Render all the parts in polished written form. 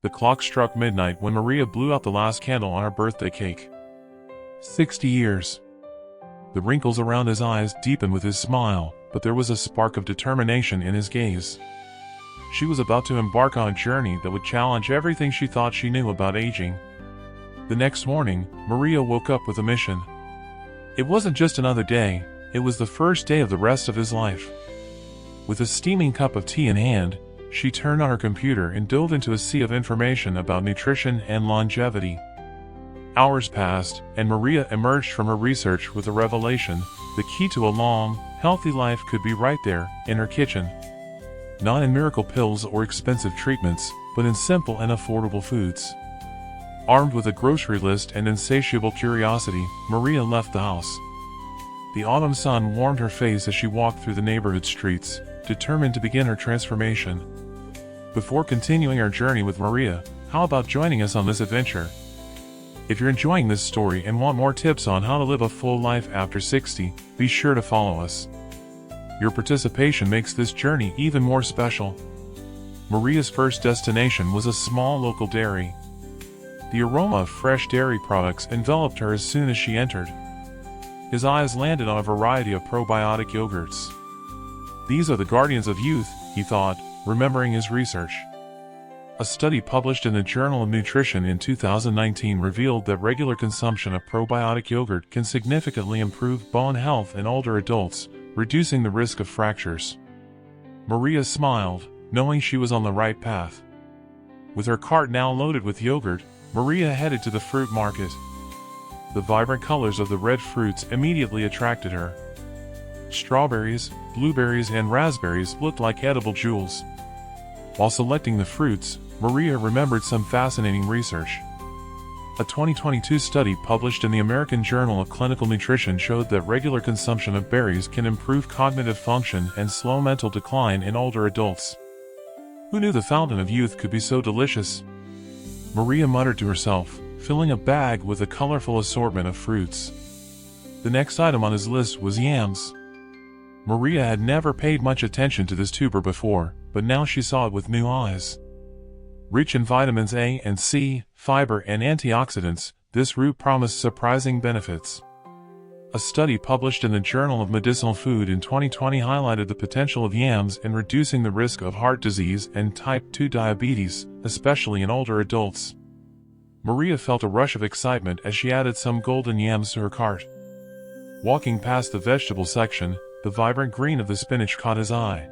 The clock struck midnight when Maria blew out the last candle on her birthday cake. 60 years. The wrinkles around his eyes deepened with his smile, but there was a spark of determination in his gaze. She was about to embark on a journey that would challenge everything she thought she knew about aging. The next morning, Maria woke up with a mission. It wasn't just another day, it was the first day of the rest of his life. With a steaming cup of tea in hand, she turned on her computer and dove into a sea of information about nutrition and longevity. Hours passed, and Maria emerged from her research with a revelation: the key to a long, healthy life could be right there, in her kitchen. Not in miracle pills or expensive treatments, but in simple and affordable foods. Armed with a grocery list and insatiable curiosity, Maria left the house. The autumn sun warmed her face as she walked through the neighborhood streets, determined to begin her transformation. Before continuing our journey with Maria, how about joining us on this adventure? If you're enjoying this story and want more tips on how to live a full life after 60, be sure to follow us. Your participation makes this journey even more special. Maria's first destination was a small local dairy. The aroma of fresh dairy products enveloped her as soon as she entered. His eyes landed on a variety of probiotic yogurts. These are the guardians of youth, he thought, remembering his research. A study published in the Journal of Nutrition in 2019 revealed that regular consumption of probiotic yogurt can significantly improve bone health in older adults, reducing the risk of fractures. Maria smiled, knowing she was on the right path. With her cart now loaded with yogurt, Maria headed to the fruit market. The vibrant colors of the red fruits immediately attracted her. Strawberries, blueberries, and raspberries looked like edible jewels. While selecting the fruits, Maria remembered some fascinating research. A 2022 study published in the American Journal of Clinical Nutrition showed that regular consumption of berries can improve cognitive function and slow mental decline in older adults. Who knew the fountain of youth could be so delicious? Maria muttered to herself, filling a bag with a colorful assortment of fruits. The next item on his list was yams. Maria had never paid much attention to this tuber before, but now she saw it with new eyes. Rich in vitamins A and C, fiber, and antioxidants, this root promised surprising benefits. A study published in the Journal of Medicinal Food in 2020 highlighted the potential of yams in reducing the risk of heart disease and type 2 diabetes, especially in older adults. Maria felt a rush of excitement as she added some golden yams to her cart. Walking past the vegetable section, the vibrant green of the spinach caught his eye.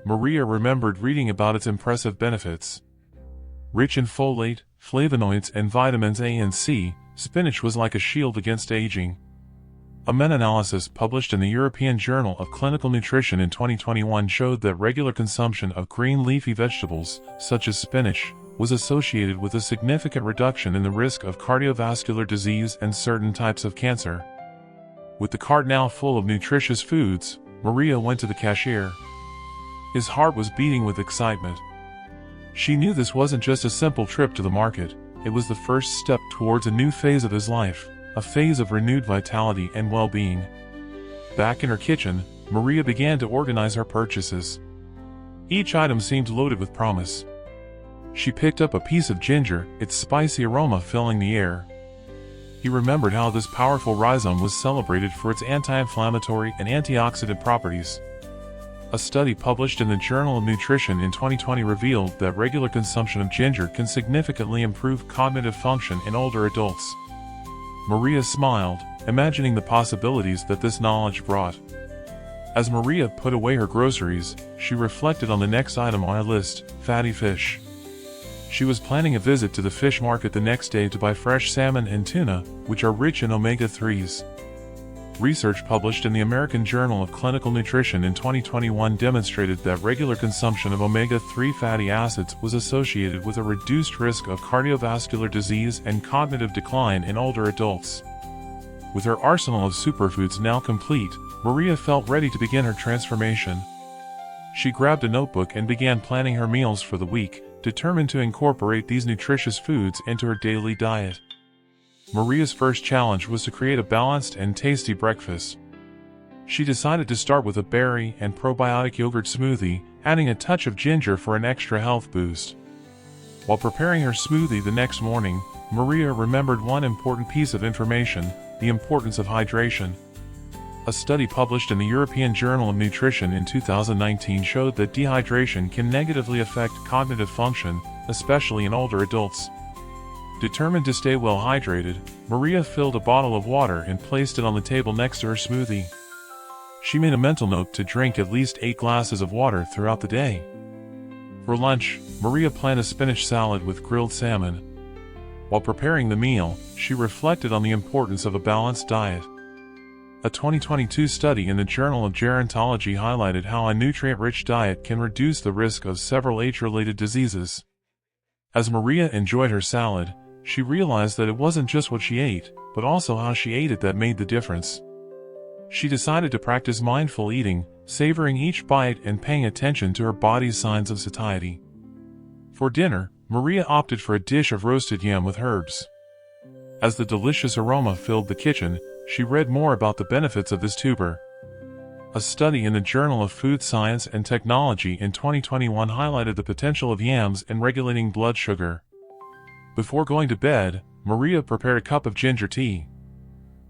Maria remembered reading about its impressive benefits. Rich in folate, flavonoids, and vitamins A and C, spinach was like a shield against aging. A meta-analysis published in the European Journal of Clinical Nutrition in 2021 showed that regular consumption of green leafy vegetables, such as spinach, was associated with a significant reduction in the risk of cardiovascular disease and certain types of cancer. With the cart now full of nutritious foods, Maria went to the cashier. His heart was beating with excitement. She knew this wasn't just a simple trip to the market, it was the first step towards a new phase of his life, a phase of renewed vitality and well-being. Back in her kitchen, Maria began to organize her purchases. Each item seemed loaded with promise. She picked up a piece of ginger, its spicy aroma filling the air. He remembered how this powerful rhizome was celebrated for its anti-inflammatory and antioxidant properties. A study published in the Journal of Nutrition in 2020 revealed that regular consumption of ginger can significantly improve cognitive function in older adults. Maria smiled, imagining the possibilities that this knowledge brought. As Maria put away her groceries, she reflected on the next item on her list: fatty fish. She was planning a visit to the fish market the next day to buy fresh salmon and tuna, which are rich in omega-3s. Research published in the American Journal of Clinical Nutrition in 2021 demonstrated that regular consumption of omega-3 fatty acids was associated with a reduced risk of cardiovascular disease and cognitive decline in older adults. With her arsenal of superfoods now complete, Maria felt ready to begin her transformation. She grabbed a notebook and began planning her meals for the week, determined to incorporate these nutritious foods into her daily diet. Maria's first challenge was to create a balanced and tasty breakfast. She decided to start with a berry and probiotic yogurt smoothie, adding a touch of ginger for an extra health boost. While preparing her smoothie the next morning, Maria remembered one important piece of information: the importance of hydration. A study published in the European Journal of Nutrition in 2019 showed that dehydration can negatively affect cognitive function, especially in older adults. Determined to stay well hydrated, Maria filled a bottle of water and placed it on the table next to her smoothie. She made a mental note to drink at least 8 glasses of water throughout the day. For lunch, Maria planned a spinach salad with grilled salmon. While preparing the meal, she reflected on the importance of a balanced diet. A 2022 study in the Journal of Gerontology highlighted how a nutrient-rich diet can reduce the risk of several age-related diseases. As Maria enjoyed her salad, she realized that it wasn't just what she ate, but also how she ate it that made the difference. She decided to practice mindful eating, savoring each bite and paying attention to her body's signs of satiety. For dinner, Maria opted for a dish of roasted yam with herbs. As the delicious aroma filled the kitchen, she read more about the benefits of this tuber. A study in the Journal of Food Science and Technology in 2021 highlighted the potential of yams in regulating blood sugar. Before going to bed, Maria prepared a cup of ginger tea.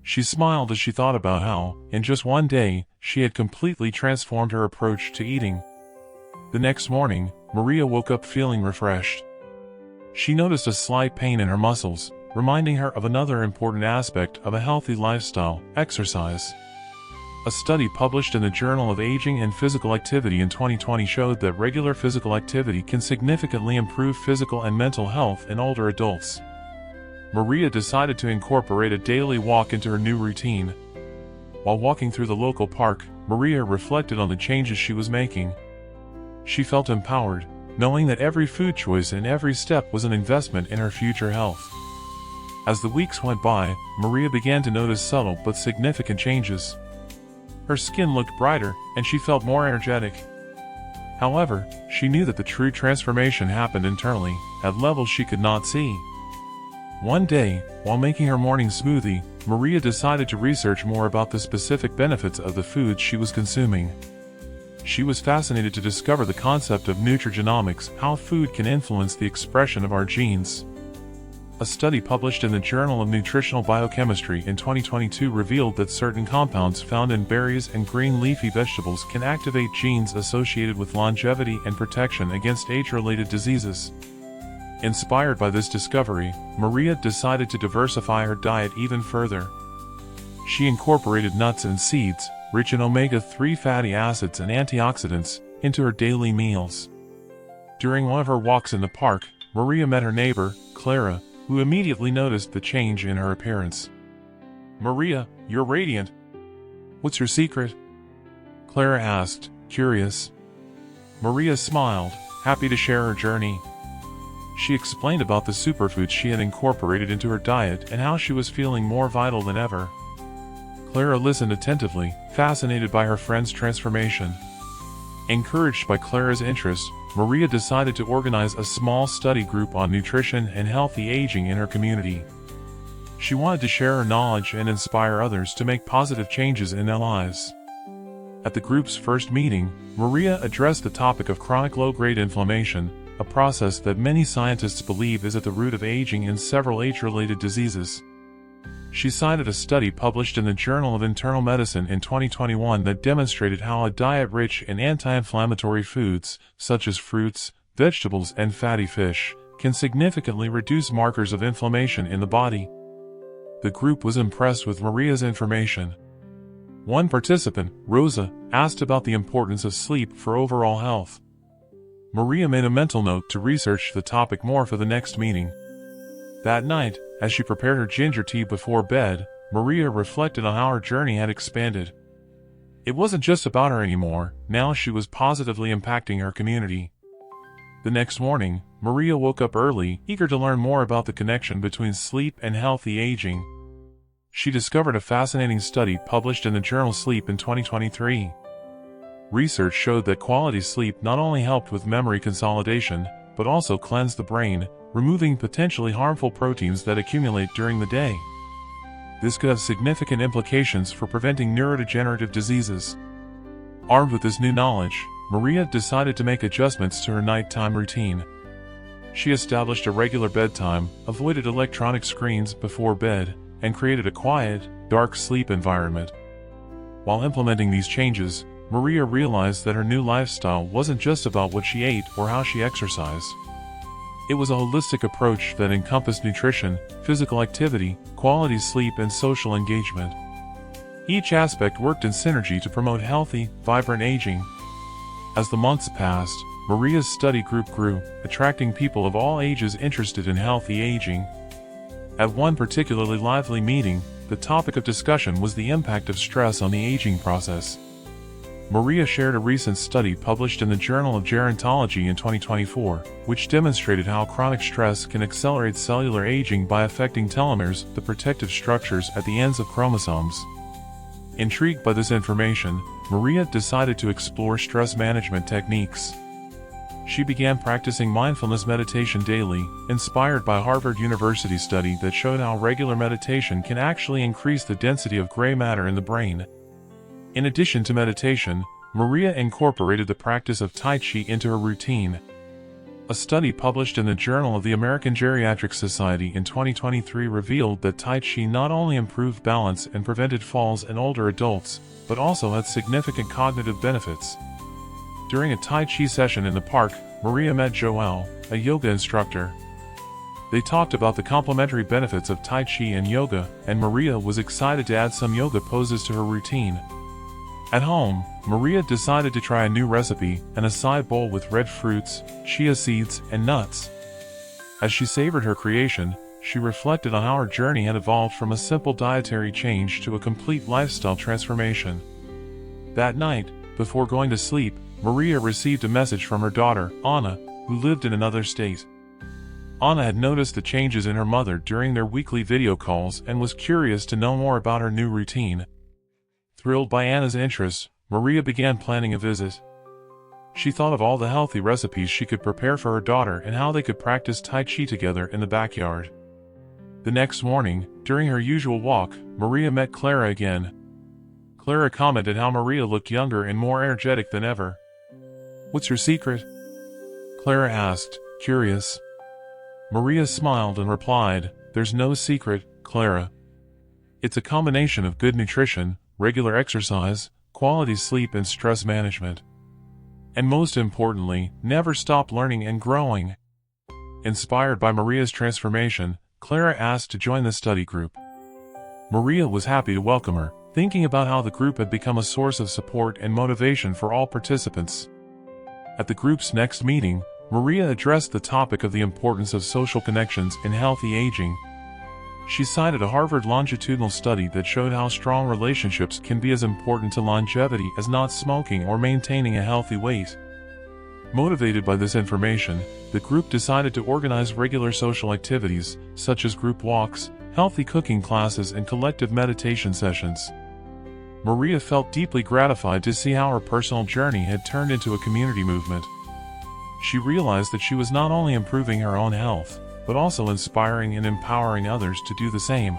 She smiled as she thought about how, in just one day, she had completely transformed her approach to eating. The next morning, Maria woke up feeling refreshed. She noticed a slight pain in her muscles, reminding her of another important aspect of a healthy lifestyle: exercise. A study published in the Journal of Aging and Physical Activity in 2020 showed that regular physical activity can significantly improve physical and mental health in older adults. Maria decided to incorporate a daily walk into her new routine. While walking through the local park, Maria reflected on the changes she was making. She felt empowered, knowing that every food choice and every step was an investment in her future health. As the weeks went by, Maria began to notice subtle but significant changes. Her skin looked brighter, and she felt more energetic. However, she knew that the true transformation happened internally, at levels she could not see. One day, while making her morning smoothie, Maria decided to research more about the specific benefits of the foods she was consuming. She was fascinated to discover the concept of nutrigenomics, how food can influence the expression of our genes. A study published in the Journal of Nutritional Biochemistry in 2022 revealed that certain compounds found in berries and green leafy vegetables can activate genes associated with longevity and protection against age-related diseases. Inspired by this discovery, Maria decided to diversify her diet even further. She incorporated nuts and seeds, rich in omega-3 fatty acids and antioxidants, into her daily meals. During one of her walks in the park, Maria met her neighbor, Clara, who immediately noticed the change in her appearance. "Maria, you're radiant. What's your secret?" Clara asked, curious. Maria smiled, happy to share her journey. She explained about the superfoods she had incorporated into her diet and how she was feeling more vital than ever. Clara listened attentively, fascinated by her friend's transformation. Encouraged by Clara's interest, Maria decided to organize a small study group on nutrition and healthy aging in her community. She wanted to share her knowledge and inspire others to make positive changes in their lives. At the group's first meeting, Maria addressed the topic of chronic low-grade inflammation, a process that many scientists believe is at the root of aging and several age-related diseases. She cited a study published in the Journal of Internal Medicine in 2021 that demonstrated how a diet rich in anti-inflammatory foods, such as fruits, vegetables, and fatty fish, can significantly reduce markers of inflammation in the body. The group was impressed with Maria's information. One participant, Rosa, asked about the importance of sleep for overall health. Maria made a mental note to research the topic more for the next meeting. That night, as she prepared her ginger tea before bed, Maria reflected on how her journey had expanded. It wasn't just about her anymore, now she was positively impacting her community. The next morning, Maria woke up early, eager to learn more about the connection between sleep and healthy aging. She discovered a fascinating study published in the journal Sleep in 2023. Research showed that quality sleep not only helped with memory consolidation, but also cleansed the brain, removing potentially harmful proteins that accumulate during the day. This could have significant implications for preventing neurodegenerative diseases. Armed with this new knowledge, Maria decided to make adjustments to her nighttime routine. She established a regular bedtime, avoided electronic screens before bed, and created a quiet, dark sleep environment. While implementing these changes, Maria realized that her new lifestyle wasn't just about what she ate or how she exercised. It was a holistic approach that encompassed nutrition, physical activity, quality sleep, and social engagement. Each aspect worked in synergy to promote healthy, vibrant aging. As the months passed, Maria's study group grew, attracting people of all ages interested in healthy aging. At one particularly lively meeting, the topic of discussion was the impact of stress on the aging process. Maria shared a recent study published in the Journal of Gerontology in 2024, which demonstrated how chronic stress can accelerate cellular aging by affecting telomeres, the protective structures at the ends of chromosomes. Intrigued by this information, Maria decided to explore stress management techniques. She began practicing mindfulness meditation daily, inspired by a Harvard University study that showed how regular meditation can actually increase the density of gray matter in the brain. In addition to meditation, Maria incorporated the practice of Tai Chi into her routine. A study published in the Journal of the American Geriatric Society in 2023 revealed that Tai Chi not only improved balance and prevented falls in older adults, but also had significant cognitive benefits. During a Tai Chi session in the park, Maria met Joelle, a yoga instructor. They talked about the complementary benefits of Tai Chi and yoga, and Maria was excited to add some yoga poses to her routine. At home, Maria decided to try a new recipe, an acai bowl with red fruits, chia seeds, and nuts. As she savored her creation, she reflected on how her journey had evolved from a simple dietary change to a complete lifestyle transformation. That night, before going to sleep, Maria received a message from her daughter, Anna, who lived in another state. Anna had noticed the changes in her mother during their weekly video calls and was curious to know more about her new routine. Thrilled by Anna's interest, Maria began planning a visit. She thought of all the healthy recipes she could prepare for her daughter and how they could practice Tai Chi together in the backyard. The next morning, during her usual walk, Maria met Clara again. Clara commented how Maria looked younger and more energetic than ever. "What's your secret?" Clara asked, curious. Maria smiled and replied, "There's no secret, Clara. It's a combination of good nutrition, regular exercise, quality sleep, and stress management. And most importantly, never stop learning and growing." Inspired by Maria's transformation, Clara asked to join the study group. Maria was happy to welcome her, thinking about how the group had become a source of support and motivation for all participants. At the group's next meeting, Maria addressed the topic of the importance of social connections in healthy aging. She cited a Harvard longitudinal study that showed how strong relationships can be as important to longevity as not smoking or maintaining a healthy weight. Motivated by this information, the group decided to organize regular social activities, such as group walks, healthy cooking classes, and collective meditation sessions. Maria felt deeply gratified to see how her personal journey had turned into a community movement. She realized that she was not only improving her own health, but also inspiring and empowering others to do the same.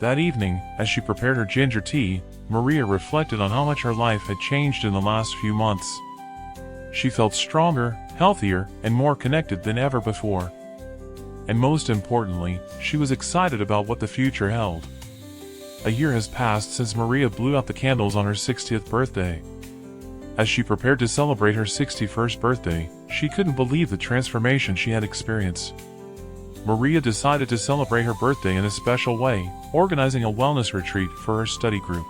That evening, as she prepared her ginger tea, Maria reflected on how much her life had changed in the last few months. She felt stronger, healthier, and more connected than ever before. And most importantly, she was excited about what the future held. A year has passed since Maria blew out the candles on her 60th birthday. As she prepared to celebrate her 61st birthday, she couldn't believe the transformation she had experienced. Maria decided to celebrate her birthday in a special way, organizing a wellness retreat for her study group.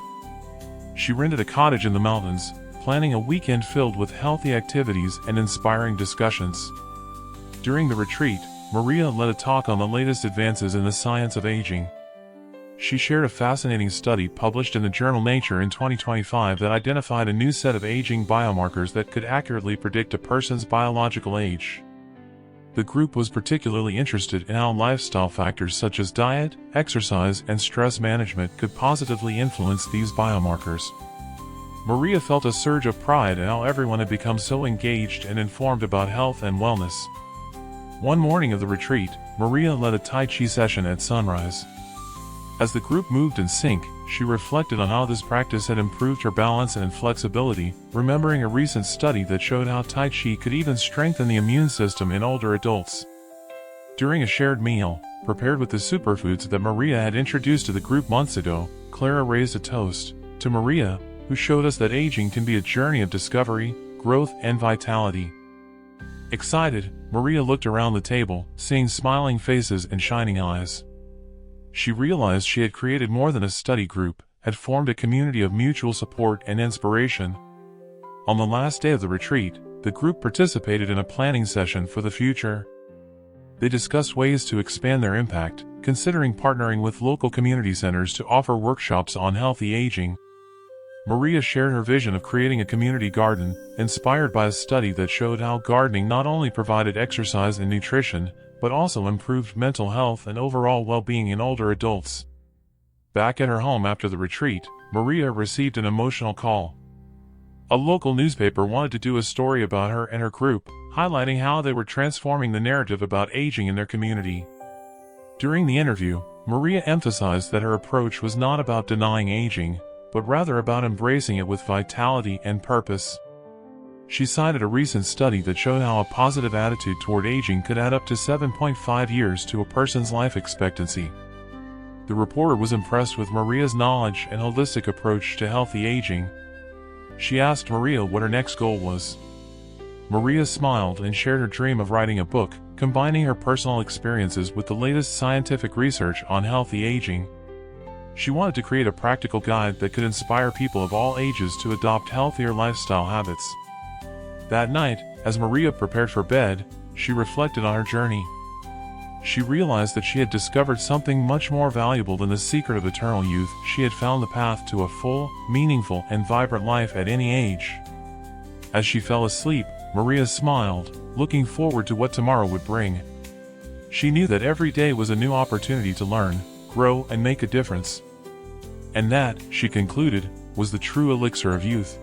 She rented a cottage in the mountains, planning a weekend filled with healthy activities and inspiring discussions. During the retreat, Maria led a talk on the latest advances in the science of aging. She shared a fascinating study published in the journal Nature in 2025 that identified a new set of aging biomarkers that could accurately predict a person's biological age. The group was particularly interested in how lifestyle factors such as diet, exercise, and stress management could positively influence these biomarkers. Maria felt a surge of pride at how everyone had become so engaged and informed about health and wellness. One morning of the retreat, Maria led a Tai Chi session at sunrise. As the group moved in sync, she reflected on how this practice had improved her balance and flexibility, remembering a recent study that showed how Tai Chi could even strengthen the immune system in older adults. During a shared meal, prepared with the superfoods that Maria had introduced to the group months ago, Clara raised a toast to Maria, who showed us that aging can be a journey of discovery, growth, and vitality. Excited, Maria looked around the table, seeing smiling faces and shining eyes. She realized she had created more than a study group, had formed a community of mutual support and inspiration. On the last day of the retreat, the group participated in a planning session for the future. They discussed ways to expand their impact, considering partnering with local community centers to offer workshops on healthy aging. Maria shared her vision of creating a community garden, inspired by a study that showed how gardening not only provided exercise and nutrition, but also improved mental health and overall well-being in older adults. Back at her home after the retreat, Maria received an emotional call. A local newspaper wanted to do a story about her and her group, highlighting how they were transforming the narrative about aging in their community. During the interview, Maria emphasized that her approach was not about denying aging, but rather about embracing it with vitality and purpose. She cited a recent study that showed how a positive attitude toward aging could add up to 7.5 years to a person's life expectancy. The reporter was impressed with Maria's knowledge and holistic approach to healthy aging. She asked Maria what her next goal was. Maria smiled and shared her dream of writing a book, combining her personal experiences with the latest scientific research on healthy aging. She wanted to create a practical guide that could inspire people of all ages to adopt healthier lifestyle habits. That night, as Maria prepared for bed, she reflected on her journey. She realized that she had discovered something much more valuable than the secret of eternal youth. She had found the path to a full, meaningful, and vibrant life at any age. As she fell asleep, Maria smiled, looking forward to what tomorrow would bring. She knew that every day was a new opportunity to learn, grow, and make a difference. And that, she concluded, was the true elixir of youth.